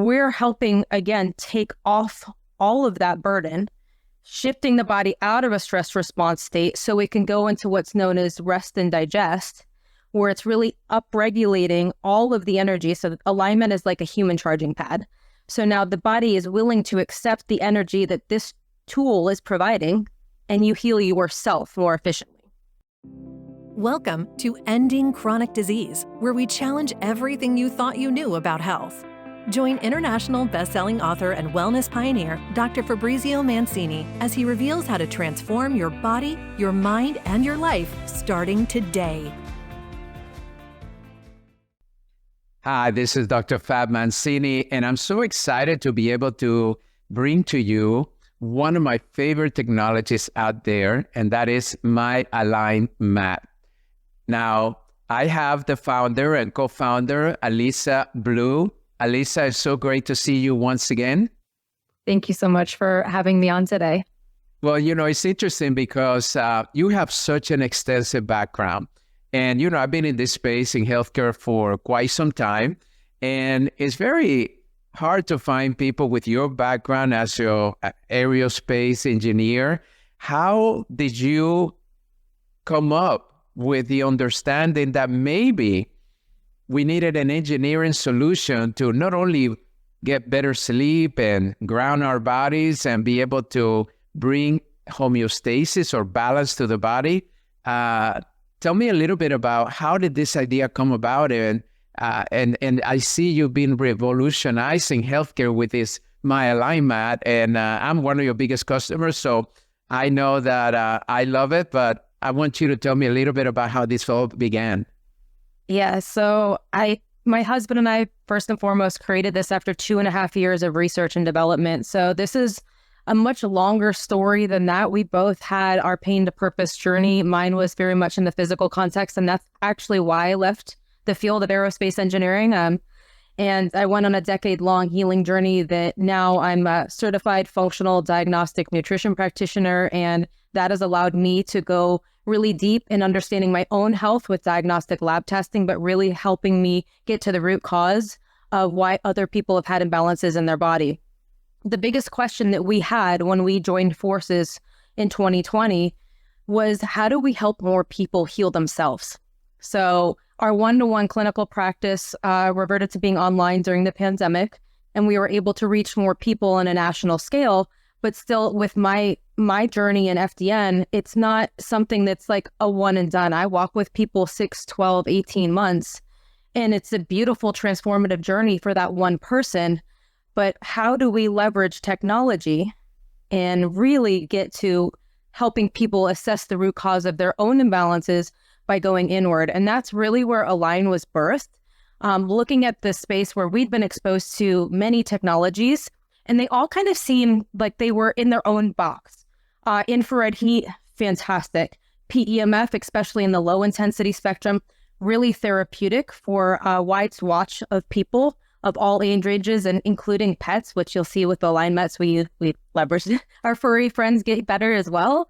we're helping, again, take off all of that burden, shifting the body out of a stress response state so it can go into what's known as rest and digest, where it's really upregulating all of the energy. So alignment is like a human charging pad. So now the body is willing to accept the energy that this tool is providing, and you heal yourself more efficiently. Welcome to Ending Chronic Disease, where we challenge everything you thought you knew about health. Join international best-selling author and wellness pioneer, Dr. Fabrizio Mancini, as he reveals how to transform your body, your mind, and your life starting today. Hi, this is Dr. Fab Mancini, and I'm so excited to be able to bring to you one of my favorite technologies out there, and that is my Align mat. Now, I have the founder and co-founder, Alyssa Blue. Alyssa, it's so great to see you once again. Thank you so much for having me on today. Well, it's interesting because you have such an extensive background. And, I've been in this space in healthcare for quite some time. And it's very hard to find people with your background as your aerospace engineer. How did you come up with the understanding that maybe we needed an engineering solution to not only get better sleep and ground our bodies and be able to bring homeostasis or balance to the body? Tell me a little bit about how did this idea come about, and I see you've been revolutionizing healthcare with this My Align mat, and I'm one of your biggest customers, so I know that I love it, but I want you to tell me a little bit about how this all began. Yeah, so my husband and I, first and foremost, created this after 2.5 years of research and development. So this is a much longer story than that. We both had our pain to purpose journey. Mine was very much in the physical context, and that's actually why I left the field of aerospace engineering. And I went on a decade-long healing journey that now I'm a certified functional diagnostic nutrition practitioner, and that has allowed me to go really deep in understanding my own health with diagnostic lab testing, but really helping me get to the root cause of why other people have had imbalances in their body. The biggest question that we had when we joined forces in 2020 was, how do we help more people heal themselves? So our one-to-one clinical practice reverted to being online during the pandemic, and we were able to reach more people on a national scale. But still, with my journey in FDN, it's not something that's like a one and done. I walk with people 6, 12, 18 months, and it's a beautiful transformative journey for that one person. But how do we leverage technology and really get to helping people assess the root cause of their own imbalances by going inward? And that's really where Align was birthed, looking at the space where we'd been exposed to many technologies, and they all kind of seemed like they were in their own box. Infrared heat, fantastic. PEMF, especially in the low intensity spectrum, really therapeutic for a wide swatch of people of all age ranges, and including pets, which you'll see with the Align mats we leverage. Our furry friends get better as well.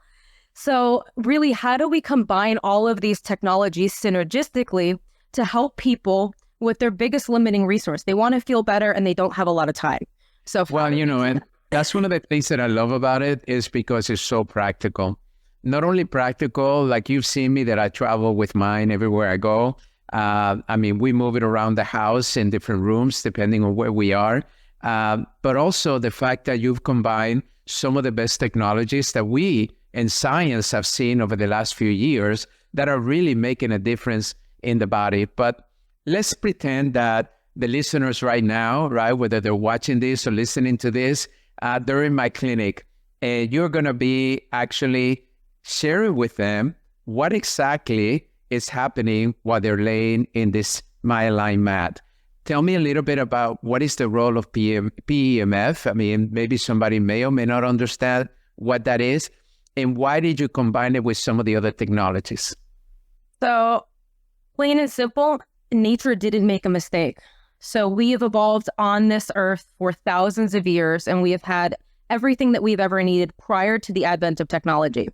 So really, how do we combine all of these technologies synergistically to help people with their biggest limiting resource? They want to feel better and they don't have a lot of time. So, and that's one of the things that I love about it, is because it's so practical. Not only practical, like you've seen me that I travel with mine everywhere I go. We move it around the house in different rooms depending on where we are. But also the fact that you've combined some of the best technologies that we in science have seen over the last few years that are really making a difference in the body. But let's pretend that the listeners right now, right, whether they're watching this or listening to this, they're in my clinic, and you're going to be actually sharing with them what exactly is happening while they're laying in this My Align mat. Tell me a little bit about what is the role of PEMF. Maybe somebody may or may not understand what that is, and why did you combine it with some of the other technologies? So plain and simple, nature didn't make a mistake. So we have evolved on this earth for thousands of years, and we have had everything that we've ever needed prior to the advent of technology.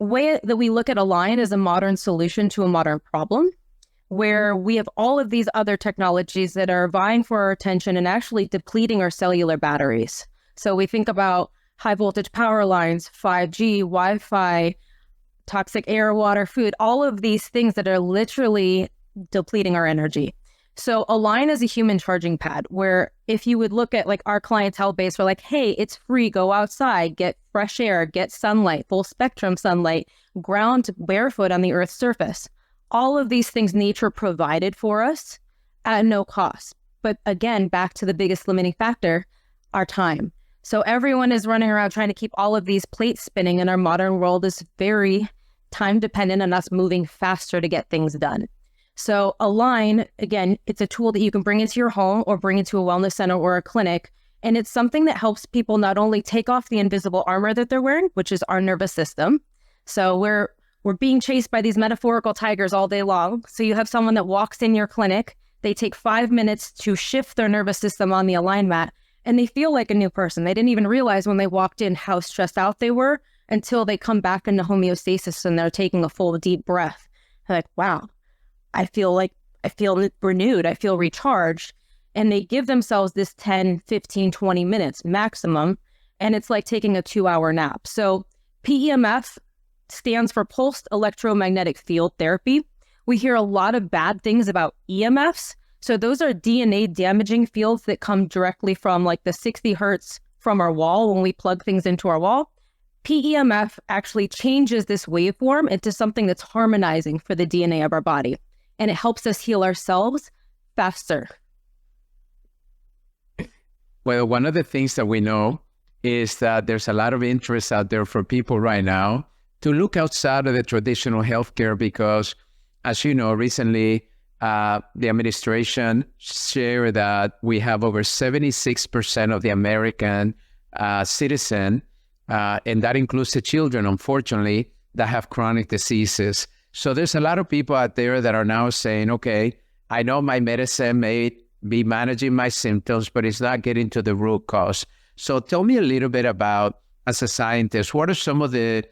The way that we look at Align as a modern solution to a modern problem, where we have all of these other technologies that are vying for our attention and actually depleting our cellular batteries. So we think about high voltage power lines, 5G, Wi-Fi, toxic air, water, food, all of these things that are literally depleting our energy. So Align is a human charging pad where if you would look at like our clientele base, we're like, hey, it's free, go outside, get fresh air, get sunlight, full spectrum sunlight, ground barefoot on the earth's surface. All of these things nature provided for us at no cost. But again, back to the biggest limiting factor, our time. So everyone is running around trying to keep all of these plates spinning, and our modern world is very time dependent on us moving faster to get things done. So Align, again, it's a tool that you can bring into your home or bring into a wellness center or a clinic. And it's something that helps people not only take off the invisible armor that they're wearing, which is our nervous system. So we're being chased by these metaphorical tigers all day long. So you have someone that walks in your clinic, they take 5 minutes to shift their nervous system on the Align mat, and they feel like a new person. They didn't even realize when they walked in how stressed out they were until they come back into homeostasis and they're taking a full deep breath. They're like, wow, I feel renewed, I feel recharged. And they give themselves this 10, 15, 20 minutes maximum. And it's like taking a 2-hour nap. So PEMF stands for pulsed electromagnetic field therapy. We hear a lot of bad things about EMFs. So those are DNA damaging fields that come directly from like the 60 hertz from our wall when we plug things into our wall. PEMF actually changes this waveform into something that's harmonizing for the DNA of our body. And it helps us heal ourselves faster. Well, one of the things that we know is that there's a lot of interest out there for people right now to look outside of the traditional healthcare because, as you know, recently the administration shared that we have over 76% of the American citizen, and that includes the children, unfortunately, that have chronic diseases. So there's a lot of people out there that are now saying, okay, I know my medicine may be managing my symptoms, but it's not getting to the root cause. So tell me a little bit about, as a scientist, what are some of the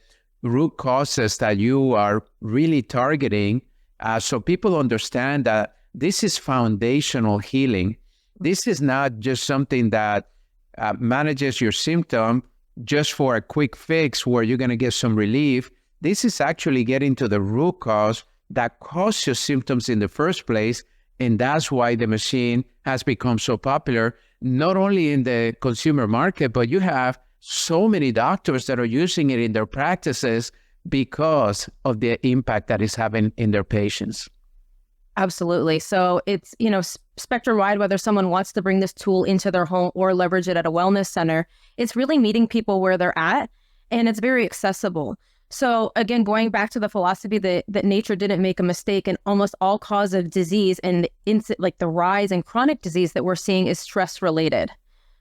root causes that you are really targeting so people understand that this is foundational healing. This is not just something that manages your symptom just for a quick fix where you're going to get some relief. This is actually getting to the root cause that caused your symptoms in the first place. And that's why the machine has become so popular, not only in the consumer market, but you have so many doctors that are using it in their practices because of the impact that it's having in their patients. Absolutely. So it's, spectrum wide, whether someone wants to bring this tool into their home or leverage it at a wellness center, it's really meeting people where they're at, and it's very accessible. So again, going back to the philosophy that nature didn't make a mistake, and almost all cause of disease and like the rise in chronic disease that we're seeing is stress related.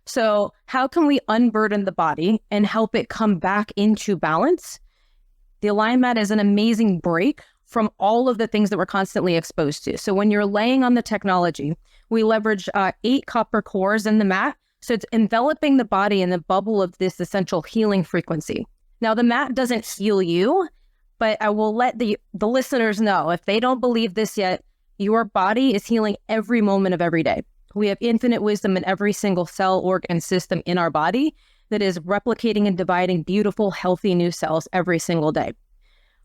So how can we unburden the body and help it come back into balance? The Align mat is an amazing break from all of the things that we're constantly exposed to. So when you're laying on the technology, we leverage 8 copper cores in the mat. So it's enveloping the body in the bubble of this essential healing frequency. Now, the mat doesn't heal you, but I will let the listeners know, if they don't believe this yet, your body is healing every moment of every day. We have infinite wisdom in every single cell, organ, system in our body that is replicating and dividing beautiful, healthy new cells every single day.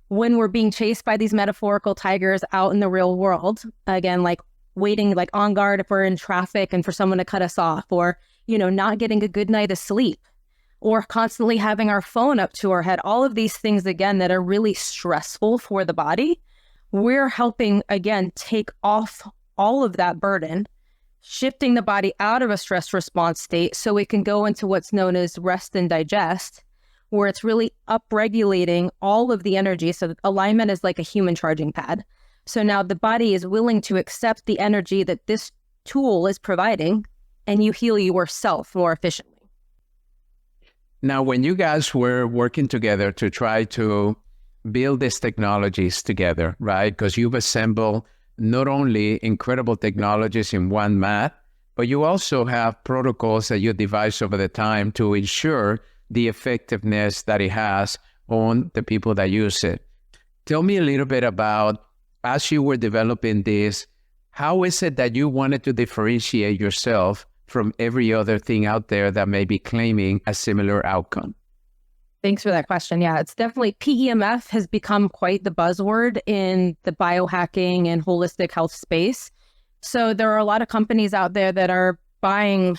When we're being chased by these metaphorical tigers out in the real world, again, like waiting like on guard if we're in traffic and for someone to cut us off, or, not getting a good night of sleep, or constantly having our phone up to our head, all of these things, again, that are really stressful for the body, we're helping, again, take off all of that burden, shifting the body out of a stress response state so it can go into what's known as rest and digest, where it's really upregulating all of the energy. So alignment is like a human charging pad. So now the body is willing to accept the energy that this tool is providing, and you heal yourself more efficiently. Now, when you guys were working together to try to build these technologies together, right? Because you've assembled not only incredible technologies in one mat, but you also have protocols that you devise over the time to ensure the effectiveness that it has on the people that use it. Tell me a little bit about as you were developing this, how is it that you wanted to differentiate yourself from every other thing out there that may be claiming a similar outcome? Thanks for that question. Yeah, it's definitely PEMF has become quite the buzzword in the biohacking and holistic health space. So there are a lot of companies out there that are buying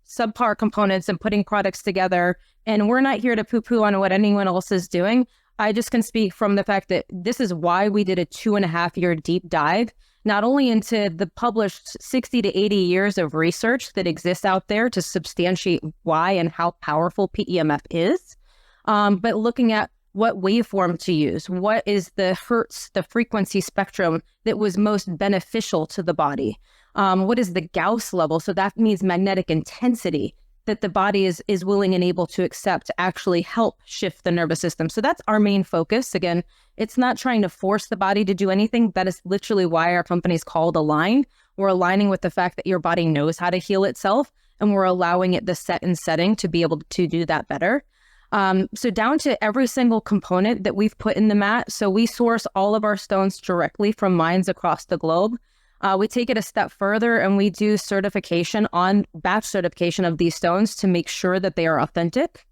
subpar components and putting products together. And we're not here to poo-poo on what anyone else is doing. I just can speak from the fact that this is why we did a 2.5-year deep dive, not only into the published 60 to 80 years of research that exists out there to substantiate why and how powerful PEMF is, but looking at what waveform to use, what is the hertz, the frequency spectrum that was most beneficial to the body, what is the Gauss level, so that means magnetic intensity that the body is willing and able to accept to actually help shift the nervous system. So that's our main focus. Again, it's not trying to force the body to do anything. That is literally why our company is called Align. We're aligning with the fact that your body knows how to heal itself, and we're allowing it the set and setting to be able to do that better. So down to every single component that we've put in the mat. So we source all of our stones directly from mines across the globe. We take it a step further and we do certification on batch certification of these stones to make sure that they are authentic.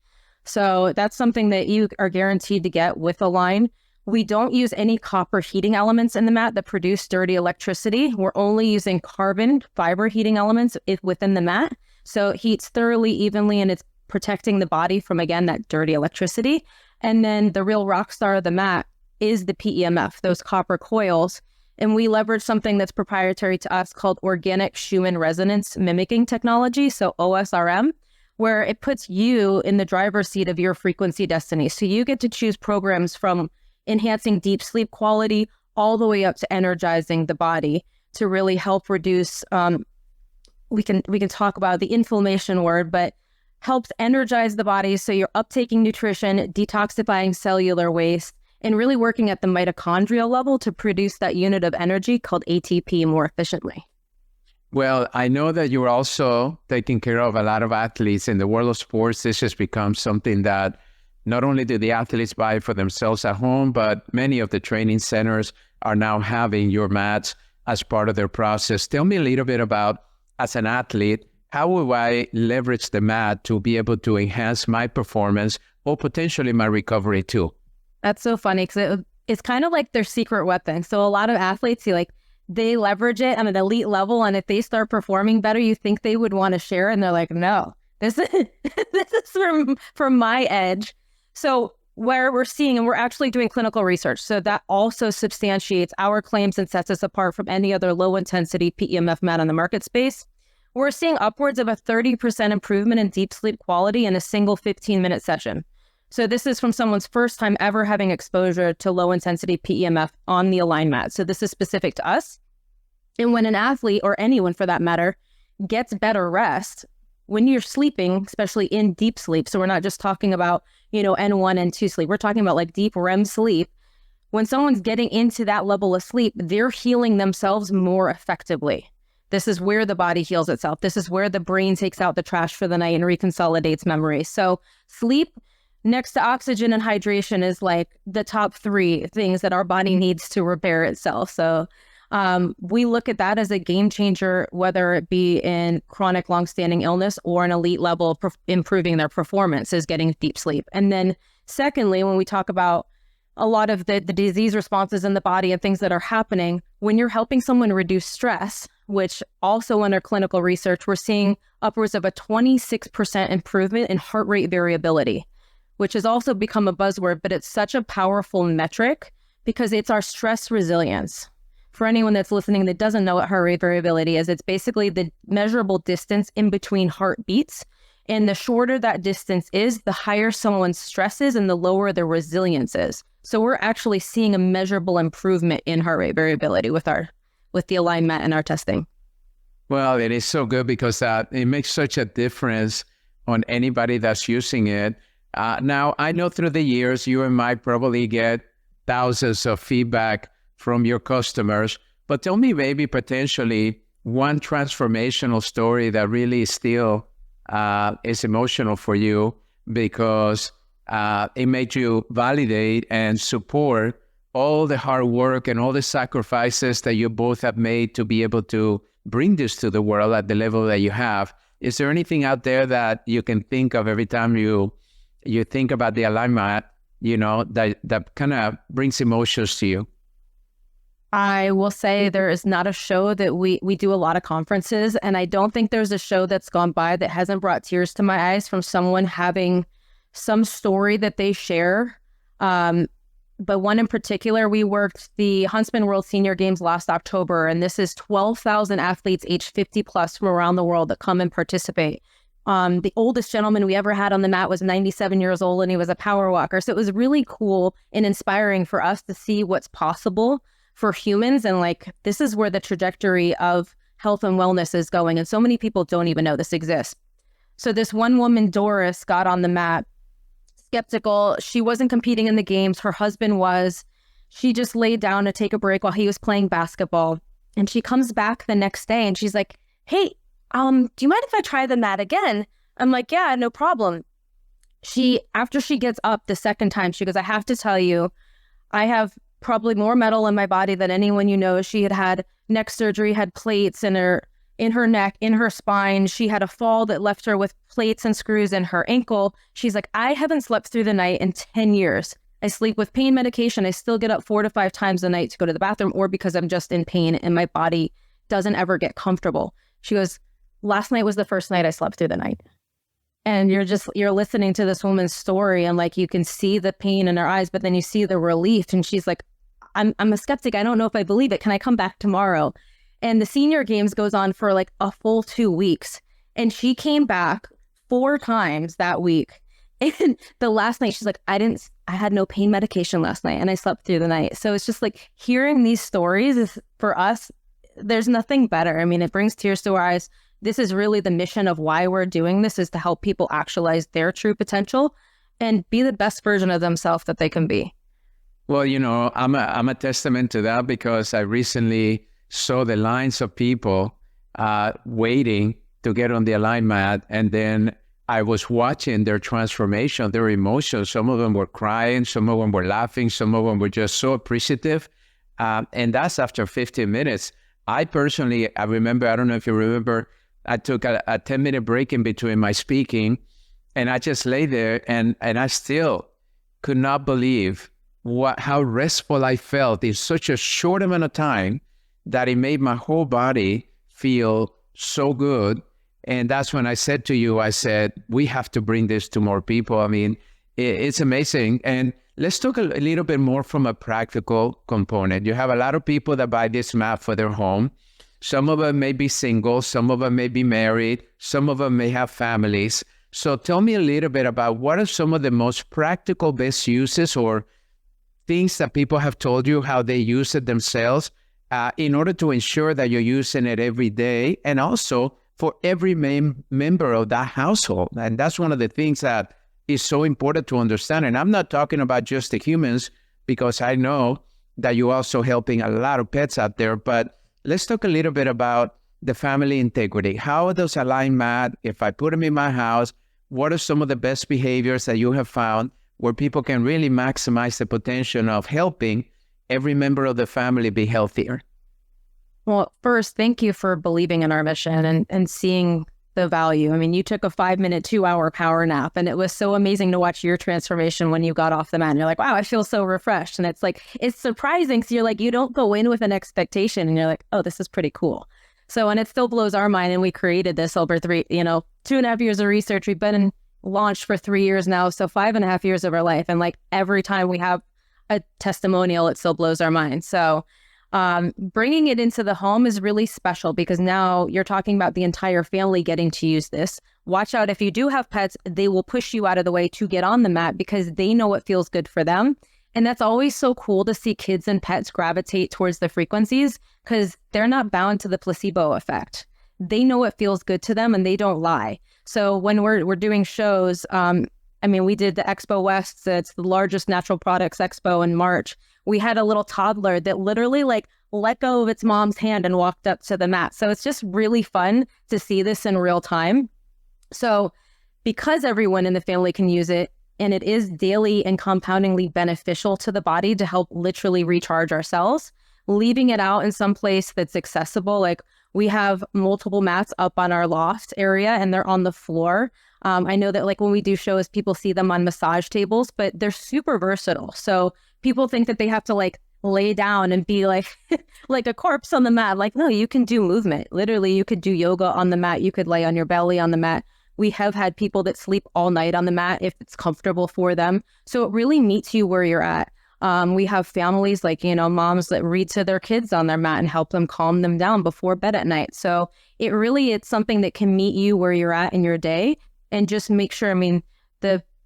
So that's something that you are guaranteed to get with Align. We don't use any copper heating elements in the mat that produce dirty electricity. We're only using carbon fiber heating elements within the mat. So it heats thoroughly, evenly, and it's protecting the body from, again, that dirty electricity. And then the real rock star of the mat is the PEMF, those copper coils. And we leverage something that's proprietary to us called organic Schumann resonance mimicking technology, so OSRM, where it puts you in the driver's seat of your frequency destiny. So you get to choose programs from enhancing deep sleep quality all the way up to energizing the body to really help reduce, we can talk about the inflammation word, but helps energize the body so you're uptaking nutrition, detoxifying cellular waste, and really working at the mitochondrial level to produce that unit of energy called ATP more efficiently. Well, I know that you're also taking care of a lot of athletes in the world of sports. This has become something that not only do the athletes buy for themselves at home, but many of the training centers are now having your mats as part of their process. Tell me a little bit about, as an athlete, how will I leverage the mat to be able to enhance my performance or potentially my recovery too? That's so funny because it's kind of like their secret weapon. So a lot of athletes, they leverage it at an elite level, and if they start performing better, you think they would want to share, and they're like, no, this is from my edge. So where we're seeing, and we're actually doing clinical research, so that also substantiates our claims and sets us apart from any other low-intensity PEMF mat on the market space. We're seeing upwards of a 30% improvement in deep sleep quality in a single 15-minute session. So this is from someone's first time ever having exposure to low-intensity PEMF on the Align mat. So this is specific to us. And when an athlete, or anyone for that matter, gets better rest, when you're sleeping, especially in deep sleep, so we're not just talking about, N1, N2 sleep, we're talking about like deep REM sleep. When someone's getting into that level of sleep, they're healing themselves more effectively. This is where the body heals itself. This is where the brain takes out the trash for the night and reconsolidates memory. So sleep, next to oxygen and hydration, is like the top 3 things that our body needs to repair itself. So we look at that as a game changer, whether it be in chronic longstanding illness or an elite level improving their performance, is getting deep sleep. And then secondly, when we talk about a lot of the disease responses in the body and things that are happening, when you're helping someone reduce stress, which also under clinical research, we're seeing upwards of a 26% improvement in heart rate variability, which has also become a buzzword, but it's such a powerful metric because it's our stress resilience. For anyone that's listening that doesn't know what heart rate variability is, it's basically the measurable distance in between heartbeats. And the shorter that distance is, the higher someone's stress is and the lower their resilience is. So we're actually seeing a measurable improvement in heart rate variability with the Align mat and our testing. Well, it is so good because it makes such a difference on anybody that's using it. Now, I know through the years, you and I probably get thousands of feedback from your customers, but tell me maybe potentially one transformational story that really still is emotional for you because it made you validate and support all the hard work and all the sacrifices that you both have made to be able to bring this to the world at the level that you have. Is there anything out there that you can think of every time you think about the alignment, that kind of brings emotions to you? I will say there is not a show that we do a lot of conferences, and I don't think there's a show that's gone by that hasn't brought tears to my eyes from someone having some story that they share. But one in particular, we worked the Huntsman World Senior Games last October, and this is 12,000 athletes aged 50 plus from around the world that come and participate. The oldest gentleman we ever had on the mat was 97 years old, and he was a power walker. So it was really cool and inspiring for us to see what's possible for humans. And this is where the trajectory of health and wellness is going. And so many people don't even know this exists. So this one woman, Doris, got on the mat, skeptical. She wasn't competing in the games. Her husband was. She just laid down to take a break while he was playing basketball. And she comes back the next day and she's like, hey, do you mind if I try the mat again? I'm like, yeah, no problem. After she gets up the second time, she goes, I have to tell you, I have probably more metal in my body than anyone you know. She had neck surgery, had plates in her neck, in her spine. She had a fall that left her with plates and screws in her ankle. She's like, I haven't slept through the night in 10 years. I sleep with pain medication. I still get up 4 to 5 times a night to go to the bathroom, or because I'm just in pain and my body doesn't ever get comfortable. She goes, last night was the first night I slept through the night. And you're listening to this woman's story, and you can see the pain in her eyes, but then you see the relief. And she's like, I'm a skeptic. I don't know if I believe it. Can I come back tomorrow? And the senior games goes on for a full 2 weeks. And she came back 4 times that week. And the last night she's like, I had no pain medication last night and I slept through the night. So it's just hearing these stories is, for us, there's nothing better. I mean, it brings tears to our eyes. This is really the mission of why we're doing this, is to help people actualize their true potential and be the best version of themselves that they can be. Well, I'm a testament to that, because I recently saw the lines of people waiting to get on the Align mat, and then I was watching their transformation, their emotions. Some of them were crying, some of them were laughing, some of them were just so appreciative, and that's after 15 minutes. I remember, I don't know if you remember, I took a 10-minute break in between my speaking, and I just lay there, and I still could not believe how restful I felt in such a short amount of time, that it made my whole body feel so good. And that's when I said to you, I said, we have to bring this to more people. I mean, it's amazing. And let's talk a little bit more from a practical component. You have a lot of people that buy this mat for their home. Some of them may be single, some of them may be married, some of them may have families. So tell me a little bit about what are some of the most practical best uses, or things that people have told you how they use it themselves, in order to ensure that you're using it every day, and also for every member of that household. And that's one of the things that is so important to understand. And I'm not talking about just the humans, because I know that you're also helping a lot of pets out there, but let's talk a little bit about the family integrity. How does Align mat, if I put them in my house, what are some of the best behaviors that you have found where people can really maximize the potential of helping every member of the family be healthier? Well, first, thank you for believing in our mission and seeing the value. I mean, you took a 5-minute, 2-hour power nap, and it was so amazing to watch your transformation when you got off the mat. And you're like, wow, I feel so refreshed. And it's surprising. So you're like, you don't go in with an expectation, and you're like, oh, this is pretty cool. So, and it still blows our mind. And we created this over 2.5 years of research. We've been launched for 3 years now. So 5.5 years of our life. And every time we have a testimonial, it still blows our mind. So bringing it into the home is really special, because now you're talking about the entire family getting to use this. Watch out, if you do have pets, they will push you out of the way to get on the mat, because they know what feels good for them. And that's always so cool to see kids and pets gravitate towards the frequencies, because they're not bound to the placebo effect. They know what feels good to them, and they don't lie. So when we're doing shows, we did the Expo West. It's the largest natural products expo in March. We had a little toddler that literally let go of its mom's hand and walked up to the mat. So it's just really fun to see this in real time. So because everyone in the family can use it, and it is daily and compoundingly beneficial to the body to help literally recharge our cells. Leaving it out in some place that's accessible, like we have multiple mats up on our loft area and they're on the floor. I know that like when we do shows, people see them on massage tables, but they're super versatile. So people think that they have to like lay down and be like like a corpse on the mat. Like, no, you can do movement. Literally, you could do yoga on the mat. You could lay on your belly on the mat. We have had people that sleep all night on the mat if it's comfortable for them. So it really meets you where you're at. We have families like, moms that read to their kids on their mat and help them calm them down before bed at night. So it's something that can meet you where you're at in your day, and just make sure,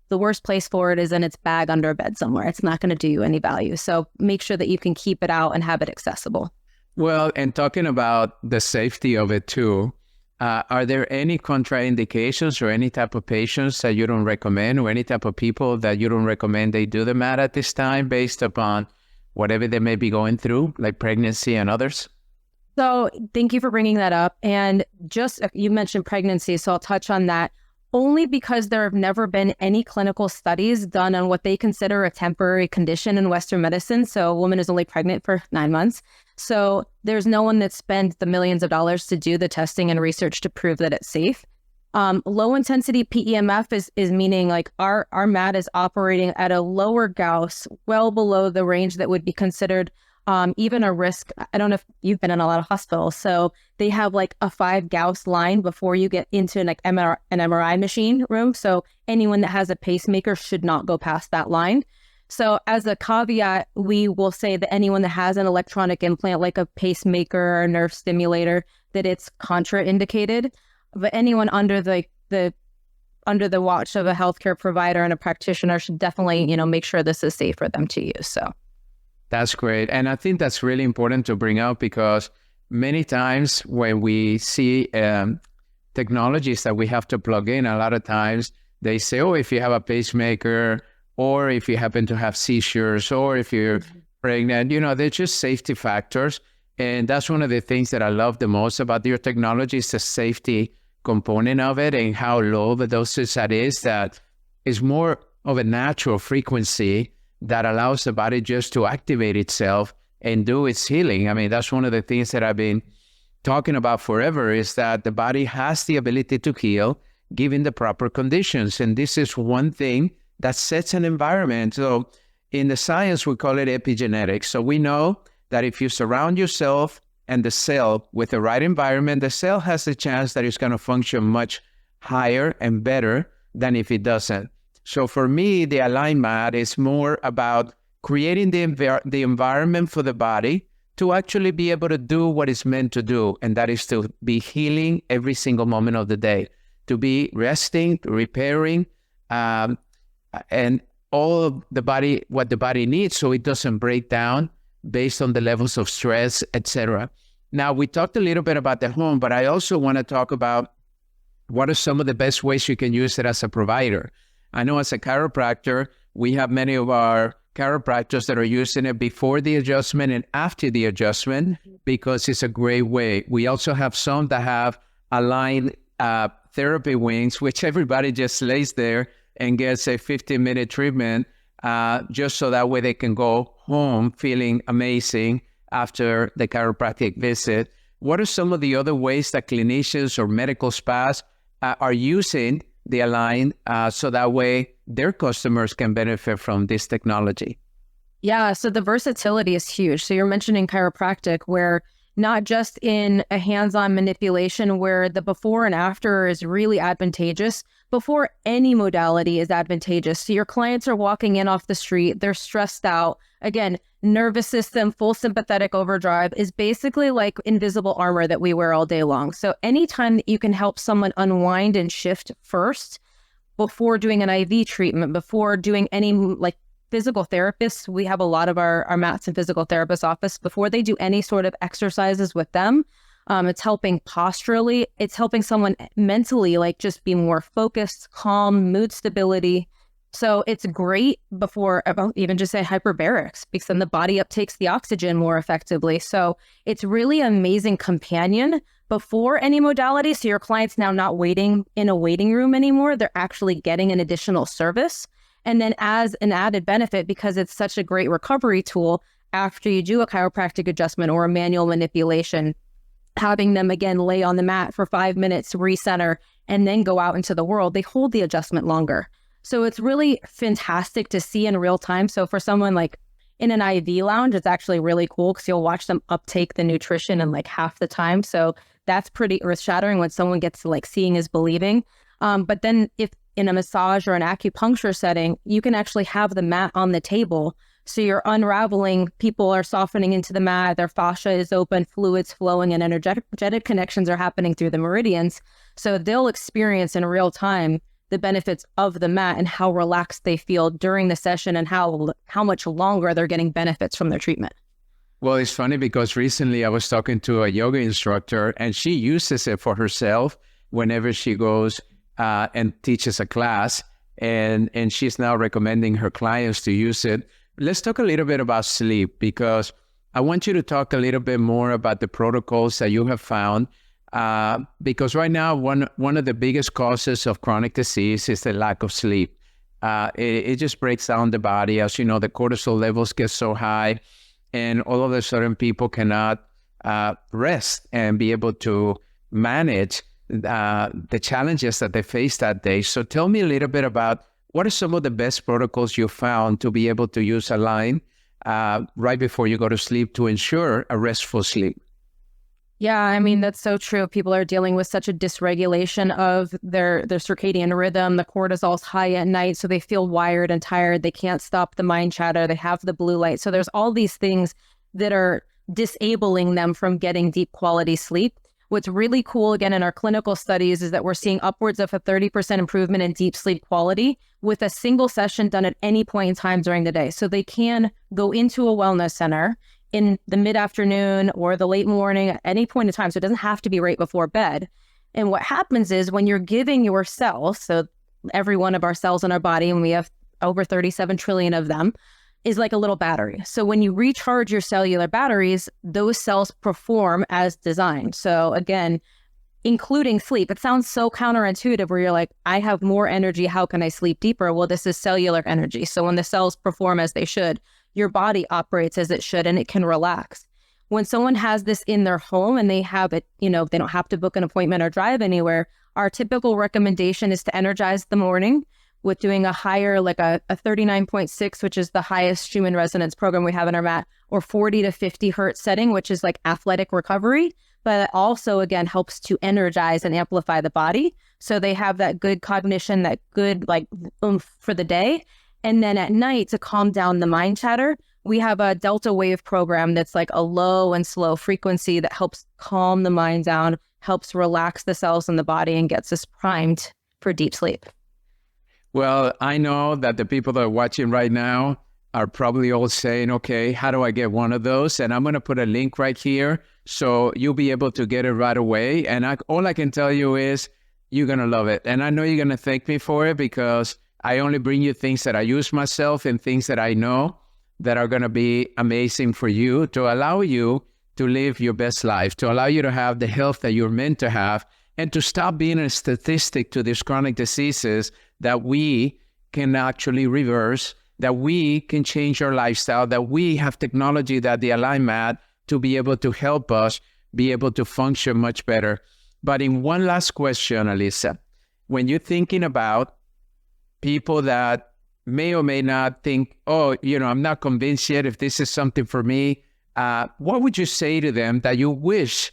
the worst place for it is in its bag under a bed somewhere. It's not going to do you any value. So make sure that you can keep it out and have it accessible. Well, and talking about the safety of it too, are there any contraindications or any type of patients that you don't recommend, or any type of people that you don't recommend they do the mat at this time based upon whatever they may be going through, like pregnancy and others? So thank you for bringing that up. And just, you mentioned pregnancy, so I'll touch on that. Only because there have never been any clinical studies done on what they consider a temporary condition in Western medicine. So a woman is only pregnant for 9 months. So there's no one that spent the millions of dollars to do the testing and research to prove that it's safe. Low intensity PEMF is meaning like our mat is operating at a lower Gauss, well below the range that would be considered even a risk. I don't know if you've been in a lot of hospitals. So they have like a 5 Gauss line before you get into an MRI machine room. So anyone that has a pacemaker should not go past that line. So as a caveat, we will say that anyone that has an electronic implant, like a pacemaker or a nerve stimulator, that it's contraindicated. But anyone under the watch of a healthcare provider and a practitioner should definitely, make sure this is safe for them to use. So that's great. And I think that's really important to bring up, because many times when we see technologies that we have to plug in, a lot of times they say, oh, if you have a pacemaker, or if you happen to have seizures, or if you're pregnant, they're just safety factors. And that's one of the things that I love the most about your technology, is the safety component of it, and how low the dosage that is more of a natural frequency that allows the body just to activate itself and do its healing. That's one of the things that I've been talking about forever, is that the body has the ability to heal given the proper conditions. And this is one thing that sets an environment. So in the science, we call it epigenetics. So we know that if you surround yourself and the cell with the right environment, the cell has a chance that it's going to function much higher and better than if it doesn't. So for me, the Align Mat is more about creating the environment for the body to actually be able to do what it's meant to do, and that is to be healing every single moment of the day, to be resting, repairing, and all of the body, what the body needs, so it doesn't break down based on the levels of stress, etc. Now, we talked a little bit about the home, but I also want to talk about what are some of the best ways you can use it as a provider. I know as a chiropractor, we have many of our chiropractors that are using it before the adjustment and after the adjustment, because it's a great way. We also have some that have Align therapy wings, which everybody just lays there and gets a 15-minute treatment, just so that way they can go home feeling amazing after the chiropractic visit. What are some of the other ways that clinicians or medical spas are using the Align so that way their customers can benefit from this technology? Yeah, so the versatility is huge. So you're mentioning chiropractic, where not just in a hands-on manipulation where the before and after is really advantageous, before any modality is advantageous. So your clients are walking in off the street, they're stressed out. Again, nervous system, full sympathetic overdrive is basically like invisible armor that we wear all day long. So anytime that you can help someone unwind and shift first, before doing an IV treatment, before doing any like physical therapists, we have a lot of our mats in physical therapist office, before they do any sort of exercises with them, it's helping posturally, it's helping someone mentally, like just be more focused, calm, mood stability. So it's great before, even just say hyperbarics, because then the body uptakes the oxygen more effectively. So it's really an amazing companion before any modality. So your client's now not waiting in a waiting room anymore. They're actually getting an additional service. And then as an added benefit, because it's such a great recovery tool, after you do a chiropractic adjustment or a manual manipulation, having them again lay on the mat for 5 minutes, recenter, and then go out into the world, they hold the adjustment longer. So it's really fantastic to see in real time. So for someone like in an IV lounge, it's actually really cool because you'll watch them uptake the nutrition in like half the time. So that's pretty earth-shattering when someone gets to like seeing is believing. But then if in a massage or an acupuncture setting, you can actually have the mat on the table. So you're unraveling, people are softening into the mat, their fascia is open, fluids flowing, and energetic connections are happening through the meridians. So they'll experience in real time the benefits of the mat and how relaxed they feel during the session and how much longer they're getting benefits from their treatment. Well, it's funny because recently I was talking to a yoga instructor and she uses it for herself whenever she goes and teaches a class, and she's now recommending her clients to use it. Let's talk a little bit about sleep, because I want you to talk a little bit more about the protocols that you have found, because right now one of the biggest causes of chronic disease is the lack of sleep. It just breaks down the body. As you know, the cortisol levels get so high, and all of a sudden people cannot rest and be able to manage the challenges that they face that day. So tell me a little bit about what are some of the best protocols you found to be able to use a line right before you go to sleep to ensure a restful sleep. Yeah, I mean, that's so true. People are dealing with such a dysregulation of their circadian rhythm. The cortisol's high at night, so they feel wired and tired. They can't stop the mind chatter. They have the blue light. So there's all these things that are disabling them from getting deep quality sleep. What's really cool, again, in our clinical studies is that we're seeing upwards of a 30% improvement in deep sleep quality with a single session done at any point in time during the day. So they can go into a wellness center in the mid-afternoon or the late morning at any point in time. So it doesn't have to be right before bed. And what happens is when you're giving your cells, so every one of our cells in our body, and we have over 37 trillion of them, is like a little battery. So when you recharge your cellular batteries, those cells perform as designed. So again, including sleep, it sounds so counterintuitive where you're like, I have more energy, how can I sleep deeper? Well, this is cellular energy. So when the cells perform as they should, your body operates as it should and it can relax. When someone has this in their home and they have it, they don't have to book an appointment or drive anywhere, our typical recommendation is to energize the morning with doing a higher, like a 39.6, which is the highest Schumann resonance program we have in our mat, or 40 to 50 hertz setting, which is like athletic recovery. But it also, again, helps to energize and amplify the body. So they have that good cognition, that good like oomph for the day. And then at night, to calm down the mind chatter, we have a delta wave program that's like a low and slow frequency that helps calm the mind down, helps relax the cells in the body, and gets us primed for deep sleep. Well, I know that the people that are watching right now are probably all saying, okay, how do I get one of those? And I'm going to put a link right here so you'll be able to get it right away. And all I can tell you is you're going to love it. And I know you're going to thank me for it because I only bring you things that I use myself and things that I know that are going to be amazing for you to allow you to live your best life, to allow you to have the health that you're meant to have, and to stop being a statistic to these chronic diseases that we can actually reverse, that we can change our lifestyle, that we have technology that the Align Mat to be able to help us be able to function much better. But in one last question, Alyssa, when you're thinking about people that may or may not think, I'm not convinced yet if this is something for me, what would you say to them that you wish,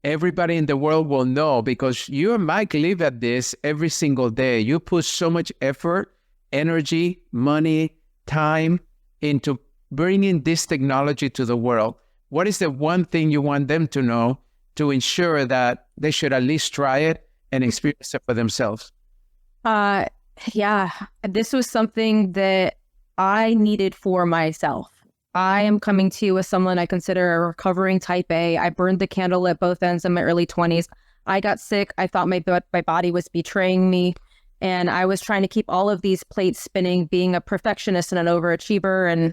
everybody in the world will know? Because you and Mike live at this every single day. You put so much effort, energy, money, time into bringing this technology to the world. What is the one thing you want them to know to ensure that they should at least try it and experience it for themselves? Yeah, this was something that I needed for myself. I am coming to you as someone I consider a recovering type A. I burned the candle at both ends in my early 20s. I got sick. I thought my body was betraying me. And I was trying to keep all of these plates spinning, being a perfectionist and an overachiever,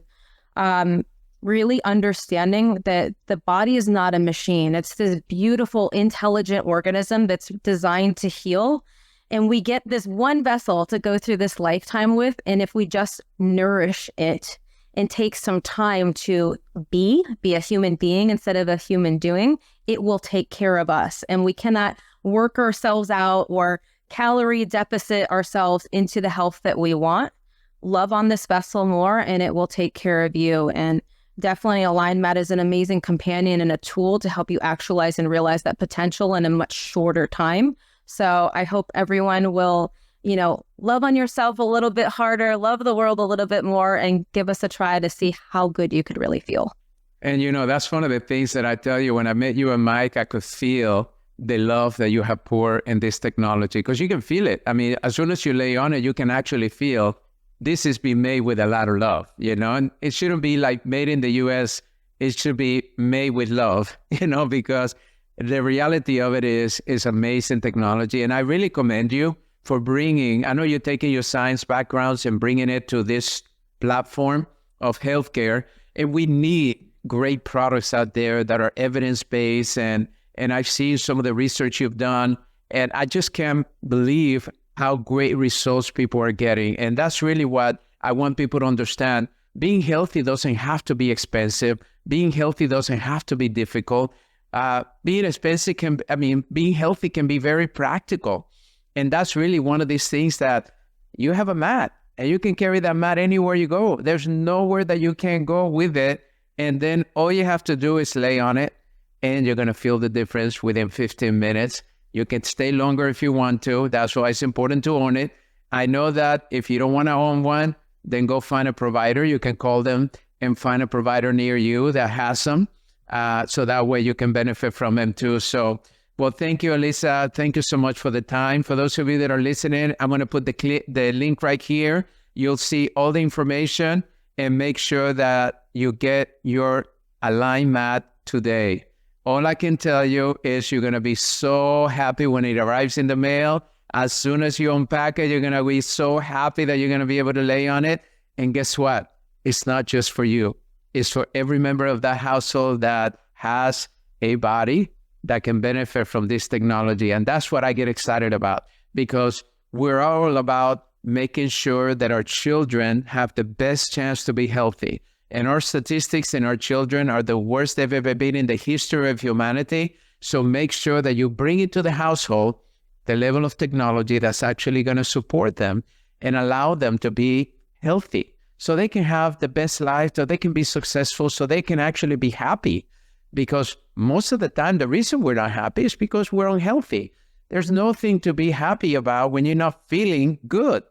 and really understanding that the body is not a machine. It's this beautiful, intelligent organism that's designed to heal. And we get this one vessel to go through this lifetime with. And if we just nourish it and take some time to be a human being instead of a human doing, it will take care of us. And we cannot work ourselves out or calorie deficit ourselves into the health that we want. Love on this vessel more and it will take care of you. And definitely Align Mat is an amazing companion and a tool to help you actualize and realize that potential in a much shorter time. So I hope everyone will, love on yourself a little bit harder, love the world a little bit more, and give us a try to see how good you could really feel. And that's one of the things that I tell you, when I met you and Mike, I could feel the love that you have poured in this technology, because you can feel it. I mean, as soon as you lay on it, you can actually feel this is being made with a lot of love, and it shouldn't be like made in the US. It should be made with love, because the reality of it is amazing technology. And I really commend you for bringing, I know you're taking your science backgrounds and bringing it to this platform of healthcare. And we need great products out there that are evidence-based. And I've seen some of the research you've done, and I just can't believe how great results people are getting. And that's really what I want people to understand. Being healthy doesn't have to be expensive. Being healthy doesn't have to be difficult. Being healthy can be very practical. And that's really one of these things that you have a mat and you can carry that mat anywhere you go. There's nowhere that you can't go with it. And then all you have to do is lay on it and you're going to feel the difference within 15 minutes. You can stay longer if you want to. That's why it's important to own it. I know that if you don't want to own one, then go find a provider. You can call them and find a provider near you that has them. So that way you can benefit from them too. So, well, thank you, Alyssa. Thank you so much for the time. For those of you that are listening, I'm going to put the link right here. You'll see all the information, and make sure that you get your Align Mat today. All I can tell you is you're going to be so happy when it arrives in the mail. As soon as you unpack it, you're going to be so happy that you're going to be able to lay on it. And guess what? It's not just for you. It's for every member of that household that has a body that can benefit from this technology. And that's what I get excited about, because we're all about making sure that our children have the best chance to be healthy. And our statistics in our children are the worst they've ever been in the history of humanity. So make sure that you bring into the household the level of technology that's actually going to support them and allow them to be healthy, so they can have the best life, so they can be successful, so they can actually be happy. Because most of the time, the reason we're not happy is because we're unhealthy. There's nothing to be happy about when you're not feeling good,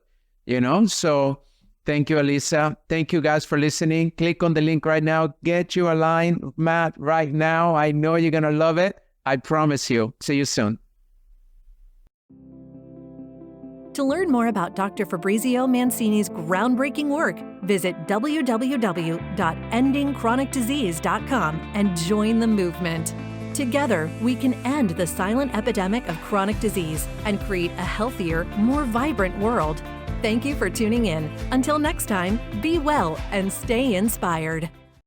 So thank you, Alyssa. Thank you guys for listening. Click on the link right now. Get your Align Mat right now. I know you're going to love it. I promise you. See you soon. To learn more about Dr. Fabrizio Mancini's groundbreaking work, visit www.endingchronicdisease.com and join the movement. Together, we can end the silent epidemic of chronic disease and create a healthier, more vibrant world. Thank you for tuning in. Until next time, be well and stay inspired.